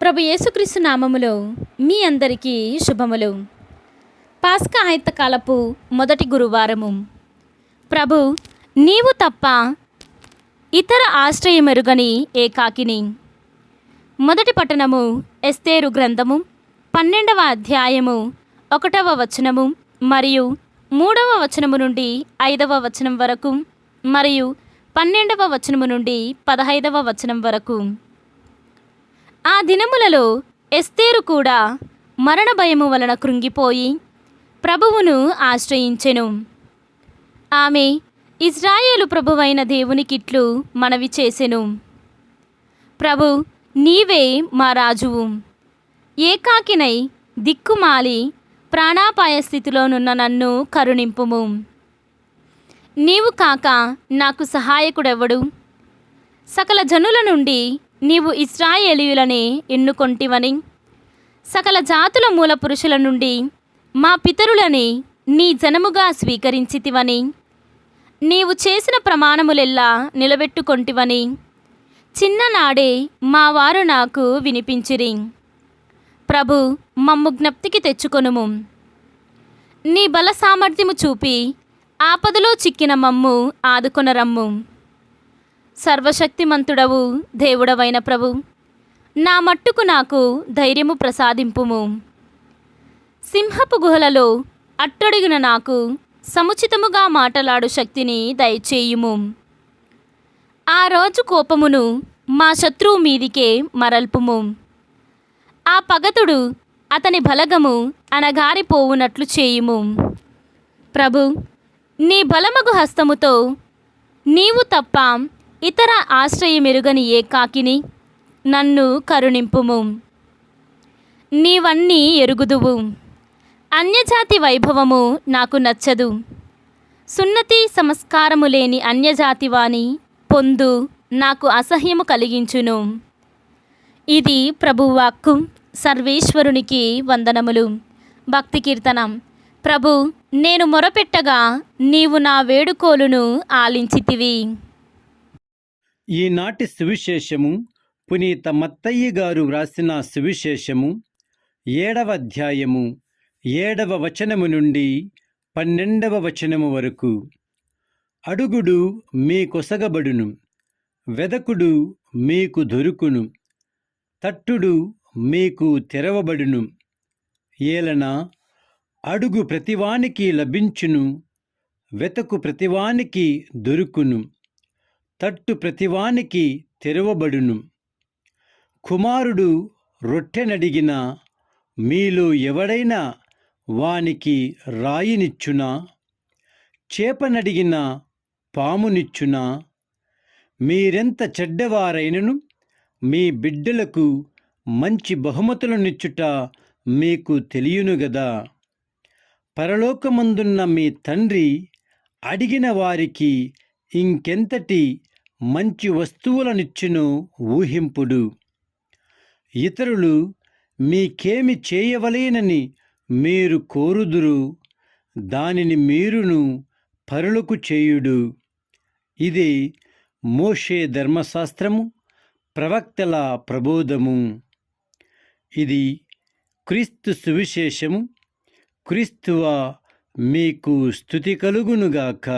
ప్రభు యేసుక్రీస్తు నామములో మీ అందరికీ శుభములు. పాస్కా ఆయుత్తకాలపు మొదటి గురువారము. ప్రభు, నీవు తప్ప ఇతర ఆశ్రయమెరుగని ఏకాకిని. మొదటి పట్టణము ఎస్తేరు గ్రంథము 12వ అధ్యాయము 1వ వచనము మరియు 3వ వచనము నుండి 5వ వచనం వరకు మరియు 12వ వచనము నుండి 15వ వచనం వరకు. ఆ దినములలో ఎస్తేరు కూడా మరణ భయము వలన కృంగిపోయి ప్రభువును ఆశ్రయించెను. ఆమె ఇజ్రాయేలు ప్రభువైన దేవునికిట్లు మనవి చేసెను. ప్రభు, నీవే మా రాజువు. ఏకాకినై దిక్కుమాలి ప్రాణాపాయ స్థితిలోనున్న నన్ను కరుణింపుము. నీవు కాక నాకు సహాయకుడెవడు? సకల జనుల నుండి నీవు ఇశ్రాయేలీయులనే ఎన్నుకొంటివని, సకల జాతుల మూల పురుషుల నుండి మా పితరులని నీ జనముగా స్వీకరించితివని, నీవు చేసిన ప్రమాణములెల్లా నిలబెట్టుకొంటివని చిన్ననాడే మా వారు నాకు వినిపించిరి. ప్రభు, మమ్ము జ్ఞప్తికి తెచ్చుకొనుము. నీ బల సామర్థ్యము చూపి ఆపదలో చిక్కిన మమ్ము ఆదుకొనరమ్ము. సర్వశక్తిమంతుడవు దేవుడవైన ప్రభు, నా మట్టుకు నాకు ధైర్యము ప్రసాదింపుము. సింహపు గుహలలో అట్టడుగిన నాకు సముచితముగా మాటలాడు శక్తిని దయచేయుము. ఆ రోజు కోపమును మా శత్రువు మీదికే మరల్పుము. ఆ పగతుడు అతని బలగము అనగారిపోవునట్లు చేయుము. ప్రభు, నీ బలమగు హస్తముతో నీవు తప్ప ఇతర ఆశ్రయమెరుగని ఏకాకిని నన్ను కరుణింపుము. నీవన్నీ ఎరుగుదువు. అన్యజాతి వైభవము నాకు నచ్చదు. సున్నతి సంస్కారము లేని అన్యజాతి వాని పొందు నాకు అసహ్యము కలిగించును. ఇది ప్రభువాక్కు. సర్వేశ్వరునికి వందనములు. భక్తి కీర్తనం. ప్రభు, నేను మొరపెట్టగా నీవు నా వేడుకోలును ఆలించితివి. ఈనాటి సువిశేషము పునీత మత్తయ్య గారు వ్రాసిన సువిశేషము 7వ అధ్యాయము 7వ వచనము నుండి 12వ వచనము వరకు. అడుగుడు మీ కొసగబడును, వెదకుడు మీకు దొరుకును, తట్టుడు మీకు తెరవబడును. ఏలన అడుగు ప్రతివానికి లభించును, వెతకు ప్రతివానికి దొరుకును, తట్టు ప్రతివానికి తెరవబడును. కుమారుడు రొట్టెనడిగిన మీలో ఎవడైనా వానికి రాయినిచ్చునా? చేపనడిగిన పామునిచ్చునా? మీరెంత చెడ్డవారైనను మీ బిడ్డలకు మంచి బహుమతులనిచ్చుట మీకు తెలియను గదా. పరలోకమందున్న మీ తండ్రి అడిగిన వారికి ఇంకెంతటి మంచి వస్తువులనిచ్చునో ఊహింపుడు. ఇతరులు మీకేమి చేయవలేనని మీరు కోరుదురు, దానిని మీరును పరులకు చేయుడు. ఇది మోషే ధర్మశాస్త్రము, ప్రవక్తల ప్రబోధము. ఇది క్రీస్తు సువిశేషము. క్రీస్తువా, మీకు స్తుతి కలుగునుగాక.